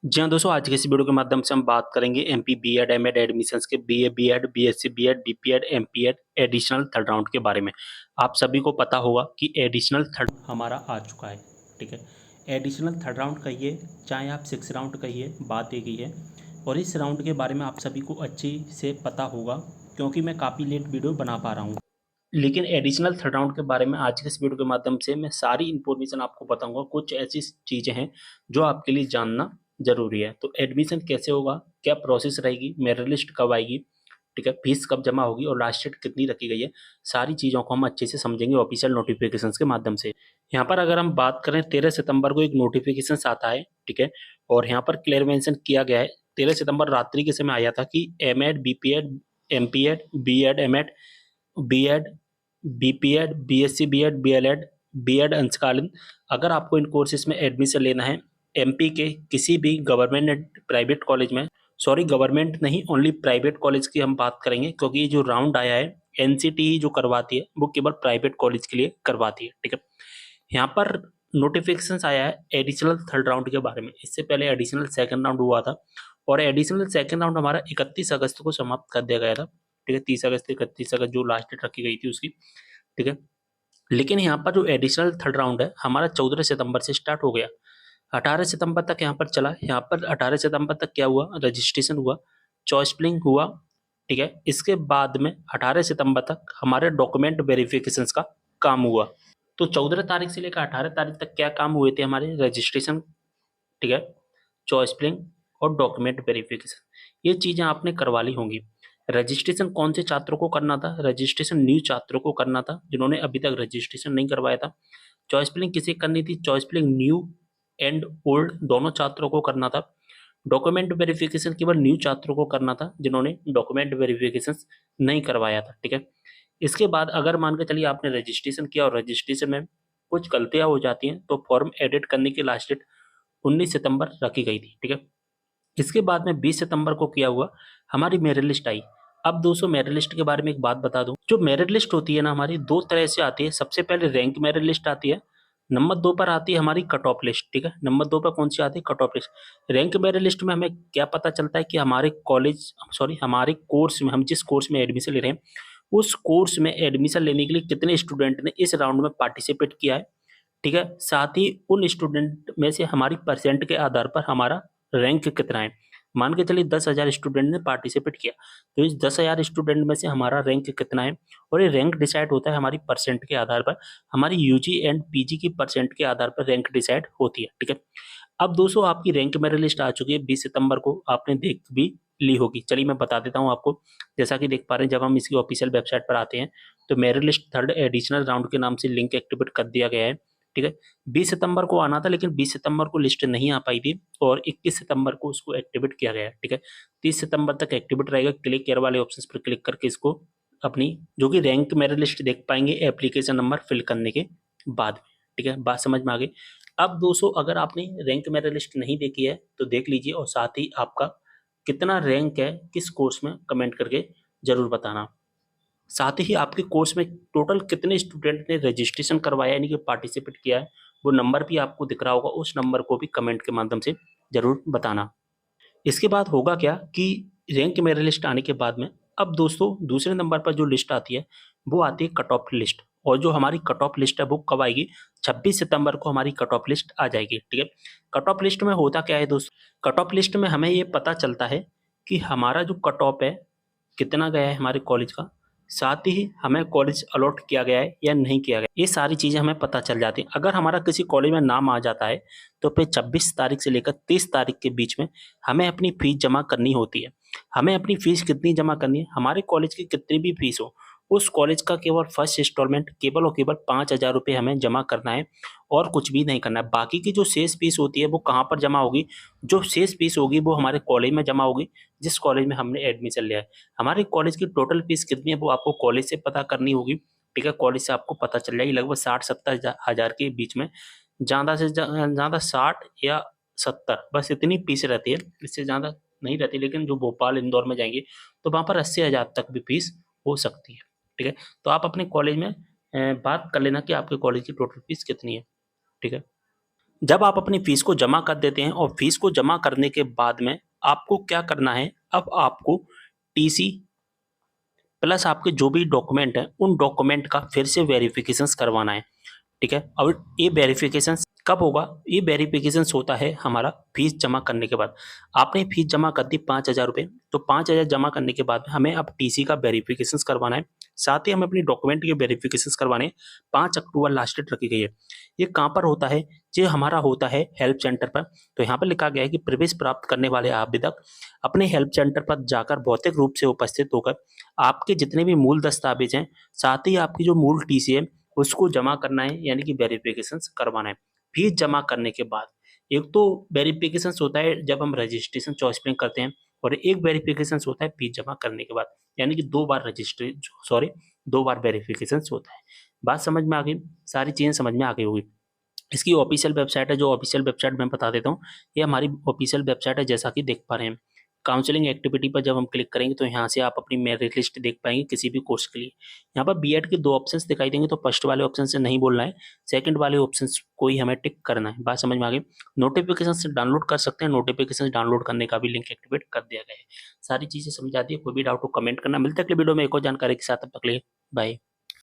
जी हाँ दोस्तों, आज के इस वीडियो के माध्यम से हम बात करेंगे एमपी बीएड एमएड एडमिशन्स के BA BEd BSc BEd BPEd MPEd additional third round के बारे में। आप सभी को पता होगा कि एडिशनल थर्ड हमारा आ चुका है। ठीक है, एडिशनल थर्ड राउंड कहिए चाहे आप सिक्स राउंड कहिए, बात एक ही है। और इस राउंड के बारे में आप सभी को अच्छी से पता होगा क्योंकि मैं काफ़ी लेट वीडियो बना पा रहा हूँ। लेकिन एडिशनल थर्ड राउंड के बारे में आज के इस वीडियो के माध्यम से मैं सारी इन्फॉर्मेशन आपको बताऊंगा। कुछ ऐसी चीज़ें हैं जो आपके लिए जानना जरूरी है। तो एडमिशन कैसे होगा, क्या प्रोसेस रहेगी, मेरिट लिस्ट कब आएगी, ठीक है, फीस कब जमा होगी और लास्ट डेट कितनी रखी गई है, सारी चीज़ों को हम अच्छे से समझेंगे ऑफिशियल नोटिफिकेशन के माध्यम से। यहाँ पर अगर हम बात करें 13 सितंबर को एक नोटिफिकेशन आता है, ठीक है, और यहाँ पर क्लियर मेंशन किया गया है। 13 सितंबर रात्रि के समय आया था कि MEd BPEd MPEd BEd MEd BEd BPEd BSc BEd BElEd BEd अंशकालीन, अगर आपको इन कोर्सेज में एडमिशन लेना है एमपी के किसी भी गवर्नमेंट एंड प्राइवेट कॉलेज में, सॉरी गवर्नमेंट नहीं, ओनली प्राइवेट कॉलेज की हम बात करेंगे क्योंकि ये जो राउंड आया है एनसीटी ही जो करवाती है, वो केवल प्राइवेट कॉलेज के लिए करवाती है। ठीक है, यहाँ पर नोटिफिकेशन आया है एडिशनल थर्ड राउंड के बारे में। इससे पहले एडिशनल सेकंड राउंड हुआ था और एडिशनल सेकंड राउंड हमारा 31 अगस्त को समाप्त कर दिया गया था। ठीक है, 30 अगस्त 31 अगस्त जो लास्ट डेट रखी गई थी उसकी। ठीक है, लेकिन यहाँ पर जो एडिशनल थर्ड राउंड है हमारा 14 सितंबर से स्टार्ट हो गया, 18 सितंबर तक यहाँ पर चला। यहाँ पर 18 सितंबर तक क्या हुआ, रजिस्ट्रेशन हुआ, चॉइस फिलिंग हुआ। ठीक है, इसके बाद में 18 सितंबर तक हमारे डॉक्यूमेंट वेरिफिकेशन का काम हुआ। तो 14 तारीख से लेकर 18 तारीख तक क्या काम हुए थे हमारे, रजिस्ट्रेशन, ठीक है, चॉइस फिलिंग और डॉक्यूमेंट वेरिफिकेशन, ये चीज़ें आपने करवा ली होंगी। रजिस्ट्रेशन कौन से छात्रों को करना था, रजिस्ट्रेशन न्यू छात्रों को करना था जिन्होंने अभी तक रजिस्ट्रेशन नहीं करवाया था। चॉइस फिलिंग किसे करनी थी, choice filling new and old दोनों छात्रों को करना था। डॉक्यूमेंट वेरिफिकेशन केवल न्यू छात्रों को करना था जिन्होंने डॉक्यूमेंट वेरिफिकेशन नहीं करवाया था। ठीक है, इसके बाद अगर मान के चलिए आपने रजिस्ट्रेशन किया और रजिस्ट्रेशन में कुछ गलतियां हो जाती हैं तो फॉर्म एडिट करने की लास्ट डेट 19 सितंबर रखी गई थी। ठीक है, इसके बाद में 20 सितंबर को किया हुआ, हमारी मेरिट लिस्ट आई। अब दोस्तों मेरिट लिस्ट के बारे में एक बात बता दूं, जो मेरिट लिस्ट होती है ना हमारी दो तरह से आती है। सबसे पहले रैंक मेरिट लिस्ट आती है, नंबर 2 पर आती है हमारी कट ऑफ लिस्ट। ठीक है, नंबर 2 पर कौन सी आती है, cut off list. Rank merit list में हमें क्या पता चलता है कि हमारे कॉलेज, सॉरी हमारे कोर्स में, हम जिस कोर्स में एडमिशन ले रहे हैं उस कोर्स में एडमिशन लेने के लिए कितने स्टूडेंट ने इस राउंड में पार्टिसिपेट किया है। ठीक है, साथ ही उन स्टूडेंट में से हमारी परसेंट के आधार पर हमारा रैंक कितना है। मान के चलिए 10,000 स्टूडेंट ने पार्टिसिपेट किया, तो इस 10,000 स्टूडेंट में से हमारा रैंक कितना है। और ये रैंक डिसाइड होता है हमारी परसेंट के आधार पर, हमारी यूजी एंड पीजी की परसेंट के आधार पर रैंक डिसाइड होती है। ठीक है, अब दोस्तों आपकी रैंक मेरिट लिस्ट आ चुकी है, 20 सितंबर को आपने देख भी ली होगी। चलिए मैं बता देता हूँ आपको। जैसा कि देख पा रहे हैं, जब हम इसकी ऑफिशियल वेबसाइट पर आते हैं तो merit list third additional round के नाम से लिंक एक्टिवेट कर दिया गया है। ठीक है, 20 सितंबर को आना था लेकिन 20 सितंबर को लिस्ट नहीं आ पाई थी और 21 सितंबर को उसको एक्टिवेट किया गया है। ठीक है, 30 सितंबर तक एक्टिवेट रहेगा। क्लिक केयर वाले ऑप्शन पर क्लिक करके इसको अपनी जो कि रैंक मेरिट लिस्ट देख पाएंगे एप्लीकेशन नंबर फिल करने के बाद में। ठीक है, बात समझ में आ गई। अब दोस्तों अगर आपने रैंक मेरिट लिस्ट नहीं देखी है तो देख लीजिए, और साथ ही आपका कितना रैंक है किस कोर्स में कमेंट करके जरूर बताना। साथ ही आपके कोर्स में टोटल कितने स्टूडेंट ने रजिस्ट्रेशन करवाया यानी कि पार्टिसिपेट किया है, वो नंबर भी आपको दिख रहा होगा, उस नंबर को भी कमेंट के माध्यम से जरूर बताना। इसके बाद होगा क्या कि रैंक मेरिट लिस्ट आने के बाद में अब दोस्तों दूसरे नंबर पर जो लिस्ट आती है वो आती है कट ऑफ लिस्ट। और जो हमारी कट ऑफ लिस्ट है वो कब आएगी, 26 सितंबर को हमारी कट ऑफ लिस्ट आ जाएगी। ठीक है, कट ऑफ लिस्ट में होता क्या है दोस्तों, कट ऑफ लिस्ट में हमें ये पता चलता है कि हमारा जो कट ऑफ है कितना गया है हमारे कॉलेज का, साथ ही हमें कॉलेज अलॉट किया गया है या नहीं किया गया, ये सारी चीज़ें हमें पता चल जाती हैं। अगर हमारा किसी कॉलेज में नाम आ जाता है तो फिर 26 तारीख से लेकर 30 तारीख के बीच में हमें अपनी फीस जमा करनी होती है। हमें अपनी फीस कितनी जमा करनी है, हमारे कॉलेज की कितनी भी फीस हो उस कॉलेज का केवल फर्स्ट इंस्टॉलमेंट केवल और केवल 5,000 रुपये हमें जमा करना है और कुछ भी नहीं करना है। बाकी की जो शेष फीस होती है वो कहाँ पर जमा होगी, जो शेष फीस होगी वो हमारे कॉलेज में जमा होगी जिस कॉलेज में हमने एडमिशन लिया है। हमारे कॉलेज की टोटल फीस कितनी है वो आपको कॉलेज से पता करनी होगी। ठीक है, कॉलेज से आपको पता चल जाएगी, लगभग 60-70 हज़ार के बीच में, ज़्यादा से ज़्यादा 60 या 70, बस इतनी फीस रहती है, इससे ज़्यादा नहीं रहती। लेकिन जो भोपाल इंदौर में जाएंगे तो वहाँ पर 80,000 तक भी फीस हो सकती है। ठीक है, तो आप अपने कॉलेज में बात कर लेना कि आपके कॉलेज की टोटल फीस कितनी है। ठीक है, जब आप अपनी फीस को जमा कर देते हैं और फीस को जमा करने के बाद में आपको क्या करना है, अब आपको टीसी प्लस आपके जो भी डॉक्यूमेंट है उन डॉक्यूमेंट का फिर से वेरिफिकेशन करवाना है। ठीक है, और ये वेरिफिकेशन कब होगा? ये वेरिफिकेशन होता है हमारा फीस जमा करने के बाद। आपने फीस जमा कर दी 5,000 रुपये, तो 5,000 जमा करने के बाद हमें अब टीसी का वेरिफिकेशन करवाना है, साथ ही हमें अपनी डॉक्यूमेंट के वेरिफिकेशन करवाने हैं। 5 अक्टूबर लास्ट डेट रखी गई है। ये कहाँ पर होता है? ये हमारा होता है हेल्प सेंटर पर। तो यहाँ पर लिखा गया है कि प्रवेश प्राप्त करने वाले आवेदक अपने हेल्प सेंटर पर जाकर भौतिक रूप से उपस्थित होकर आपके जितने भी मूल दस्तावेज हैं, साथ ही आपकी जो मूल टीसी है उसको जमा करना है, यानी कि वेरिफिकेशन करवाना है। फीस जमा करने के बाद एक तो वेरिफिकेशन होता है जब हम रजिस्ट्रेशन चॉइस पे करते हैं, और एक वेरिफिकेशन होता है फीस जमा करने के बाद, यानी कि 2 बार रजिस्ट्रे सॉरी 2 बार वेरिफिकेशन होता है। बात समझ में आ गई? सारी चीज़ें समझ में आ गई होगी। इसकी ऑफिशियल वेबसाइट है, जो ऑफिशियल वेबसाइट मैं बता देता हूँ। ये हमारी ऑफिशियल वेबसाइट है, जैसा कि देख पा रहे हैं। काउंसलिंग एक्टिविटी पर जब हम क्लिक करेंगे तो यहाँ से आप अपनी मेरिट लिस्ट देख पाएंगे किसी भी कोर्स के लिए। यहाँ पर बीएड के 2 ऑप्शंस दिखाई देंगे, तो फर्स्ट वाले ऑप्शन से नहीं बोलना है, सेकंड वाले ऑप्शन को ही हमें टिक करना है। बात समझ में आ गई? नोटिफिकेशन से डाउनलोड कर सकते हैं, नोटिफिकेशन डाउनलोड करने का भी लिंक एक्टिवेट कर दिया गया है। सारी चीजें समझा दी। कोई भी डाउट हो कमेंट करना। मिलते हैं अगले वीडियो में एक और जानकारी के साथ, तब तक के लिए बाय।